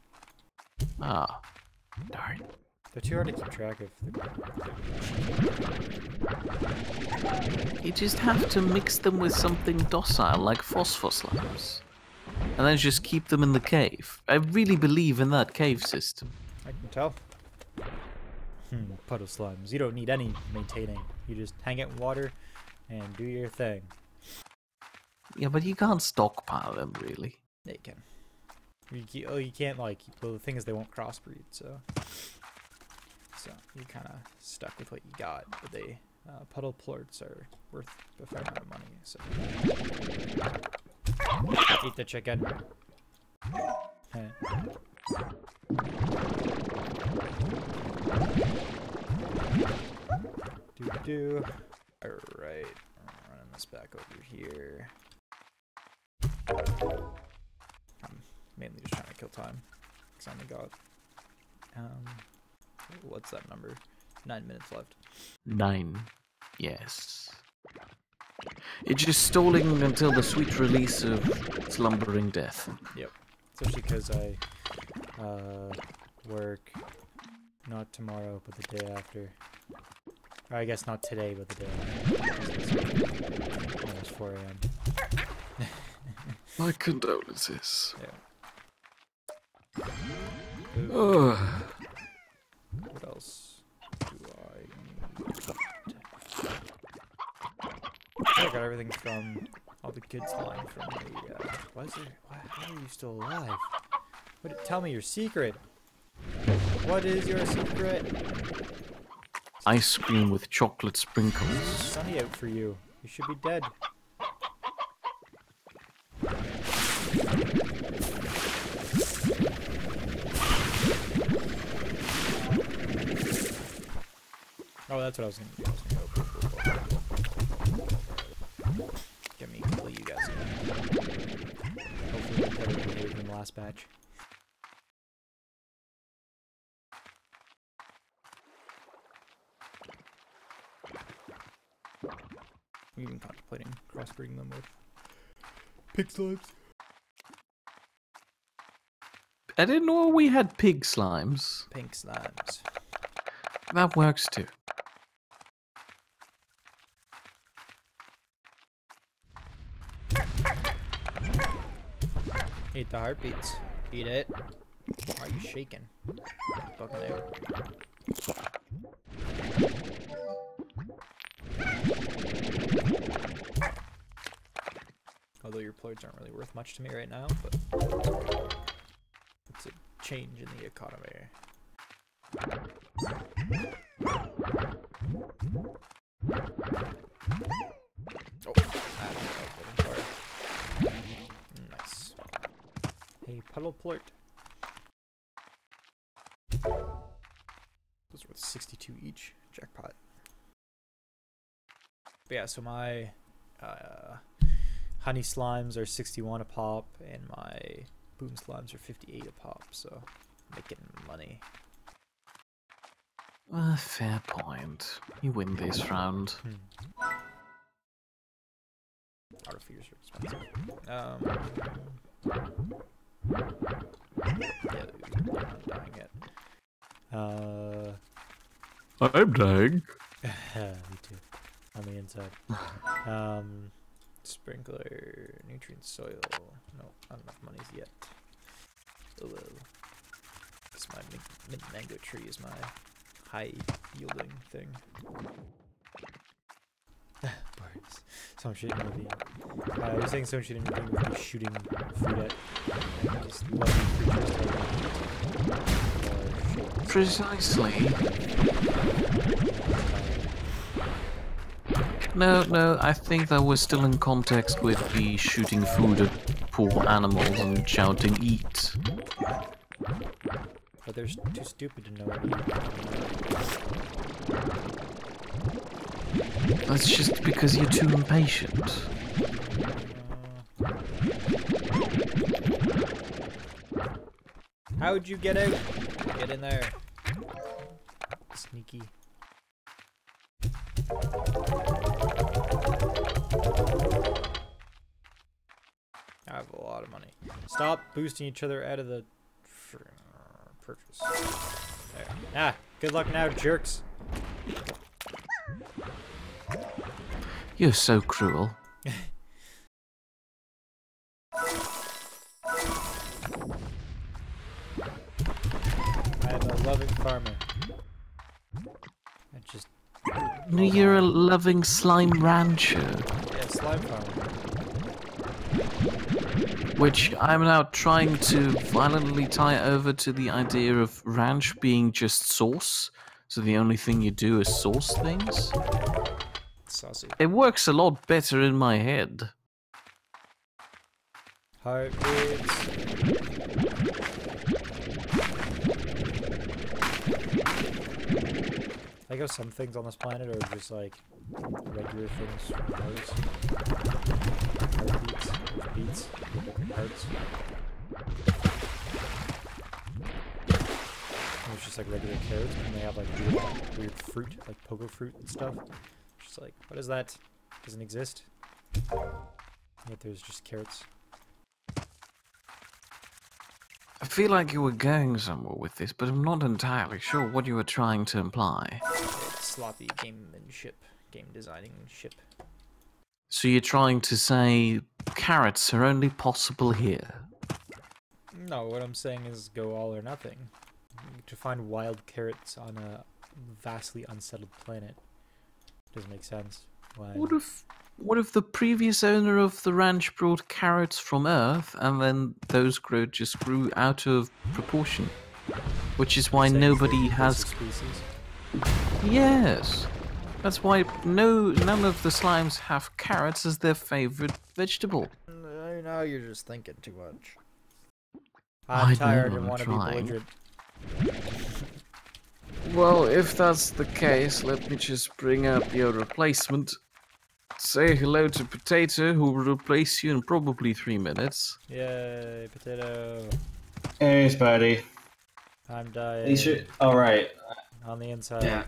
Ah, darn. They're too hard to keep track of. You just have to mix them with something docile, like phosphor slimes. And then just keep them in the cave. I really believe in that cave system. I can tell. Puddle slimes. You don't need any maintaining. You just hang it in water and do your thing. Yeah, but you can't stockpile them, really. Yeah, you can. You can't, like... Well, the thing is they won't crossbreed, so... So, you're kind of stuck with what you got. But they... puddle plorts are worth a fair amount of money, so... Eat the chicken. Alright, I'm running this back over here. I'm mainly just trying to kill time. Because I only got... what's that number? 9 minutes left. 9. Yes. It's just stalling until the sweet release of slumbering death. Yep. Especially because I work not tomorrow, but the day after. Or I guess not today, but the day after. Almost 4 AM. My condolences. Yeah. Ugh. What else do I need? I got everything from all the kids lying from the, how are you still alive? Tell me your secret. What is your secret? Ice cream with chocolate sprinkles. It's sunny out for you. You should be dead. Oh, that's what I was gonna do. Get me to kill you guys again. Hopefully I'm better behaved than the last batch. I'm even contemplating crossbreeding them with pig slimes. I didn't know we had pig slimes. Pink slimes. That works too. Eat the heartbeats. Eat it. Why are you shaking? Fucking out. Although your ploids aren't really worth much to me right now, but it's a change in the economy. Oh, nice. Hey, puddle plort. Those are worth 62 each. Jackpot. But yeah, so my honey slimes are 61 a pop, and my boom slimes are 58 a pop, so making money. Fair point. You win this round. Autofears are expensive. Yeah, they're not dying yet. I'm dying. Me too. On the inside. Sprinkler, nutrient soil. No, not enough monies yet. Oh well. This my mint mango tree is my high yielding thing. Someone shooting a movie. You're saying someone shooting a movie with me shooting food at just lovely creatures. Precisely. No, I think that we're still in context with the shooting food at poor animals and shouting eat. But they're too stupid to know what to eat. That's just because you're too impatient. How'd you get out? Get in there. Sneaky. I have a lot of money. Stop boosting each other out of the purchase. There. Ah, good luck now, jerks. You're so cruel. I'm a loving farmer. I just... No, you're a loving slime rancher. Yeah, slime farmer. Which I'm now trying to violently tie over to the idea of ranch being just sauce. So the only thing you do is sauce things. Saucy. It works a lot better in my head. Heartbeats. I guess some things on this planet are just like regular things from Mars. Heartbeats, there's beats, different hearts. There's just like regular carrots, and they have like weird fruit, like pogo fruit and stuff. Just like, what is that? Doesn't exist. Yet there's just carrots. I feel like you were going somewhere with this, but I'm not entirely sure what you were trying to imply. It's sloppy gamemanship, game designing ship. So you're trying to say carrots are only possible here? No, what I'm saying is go all or nothing. To find wild carrots on a vastly unsettled planet doesn't make sense. Why? What if the previous owner of the ranch brought carrots from Earth, and then those just grew out of proportion? Which is why nobody has... species. Yes. That's why none of the slimes have carrots as their favorite vegetable. Now you're just thinking too much. I I'm tired know, and I'm want to be trying. belligerent. Well, if that's the case, let me just bring up your replacement. Say hello to Potato, who will replace you in probably 3 minutes. Yay, potato. Hey, Spidey. I'm dying. Alright. On the inside. Yeah.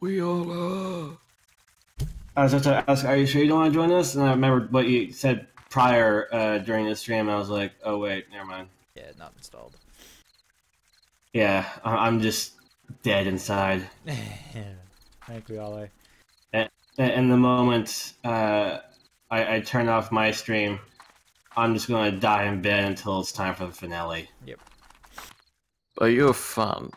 We all are. I was about to ask, are you sure you don't want to join us? And I remembered what you said prior during the stream, and I was like, oh wait, never mind. Yeah, not installed. Yeah, I'm just dead inside. I think we all are. And the moment I turn off my stream, I'm just going to die in bed until it's time for the finale. Yep. But you're fun.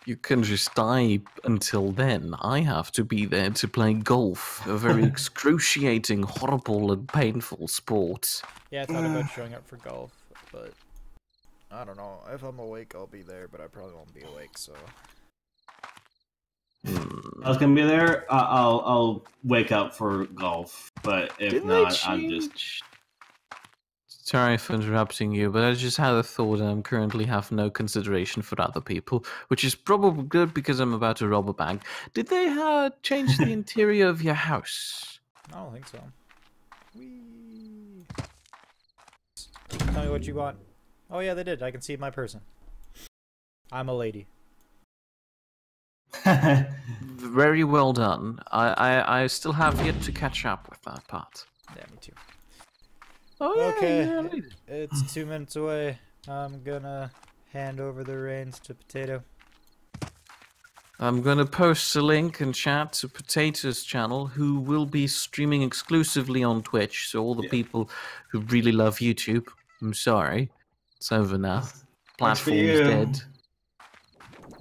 You can just die until then. I have to be there to play golf, a very excruciating, horrible, and painful sport. Yeah, I thought about showing up for golf, but I don't know. If I'm awake, I'll be there, but I probably won't be awake, so. I was gonna be there. I'll wake up for golf, but if Didn't not, I'm just. Sorry for interrupting you, but I just had a thought and I currently have no consideration for other people, which is probably good because I'm about to rob a bank. Did they change the interior of your house? I don't think so. Whee! Tell me what you want. Oh yeah, they did. I can see my person. I'm a lady. Very well done. I still have yet to catch up with that part. Yeah, me too. Oh, yeah, Okay, yeah. it's 2 minutes away. I'm gonna hand over the reins to Potato. I'm gonna post a link in chat to Potato's channel, who will be streaming exclusively on Twitch. So all the people who really love YouTube, I'm sorry, it's over now. Platform's you. dead.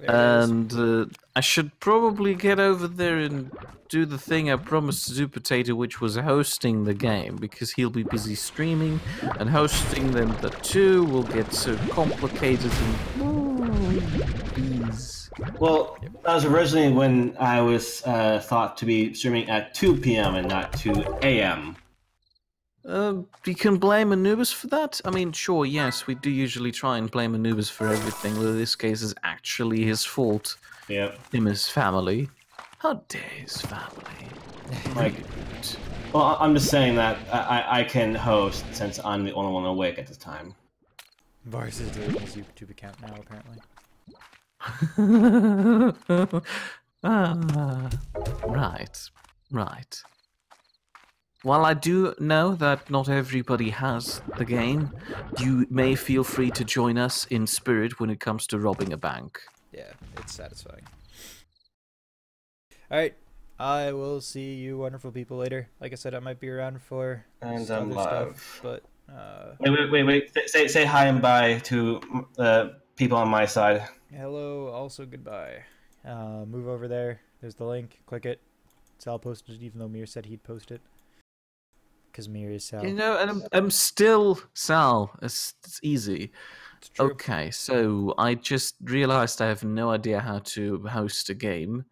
There it is. And I should probably get over there and do the thing I promised to do, Potato, which was hosting the game, because he'll be busy streaming, and hosting them the two will get so complicated and please. Well, that was originally when I was thought to be streaming at 2 p.m. and not 2 a.m. You can blame Anubis for that? I mean, sure, yes, we do usually try and blame Anubis for everything, but in this case, it's actually his fault. Yep. Him, his family. How dare his family? Like, well, I'm just saying that I can host since I'm the only one awake at this time. Vars is doing his YouTube account now, apparently. Right. While I do know that not everybody has the game, you may feel free to join us in spirit when it comes to robbing a bank. Yeah, it's satisfying. Alright, I will see you wonderful people later. Like I said, I might be around for And some I'm other live. stuff, but Wait. Say hi and bye to people on my side. hello, also goodbye. Move over there. There's the link. Click it. Sal posted it, even though Mir said he'd post it. Because Mir is Sal. You know, and I'm still Sal. It's easy. It's true. Okay, so I just realized I have no idea how to host a game.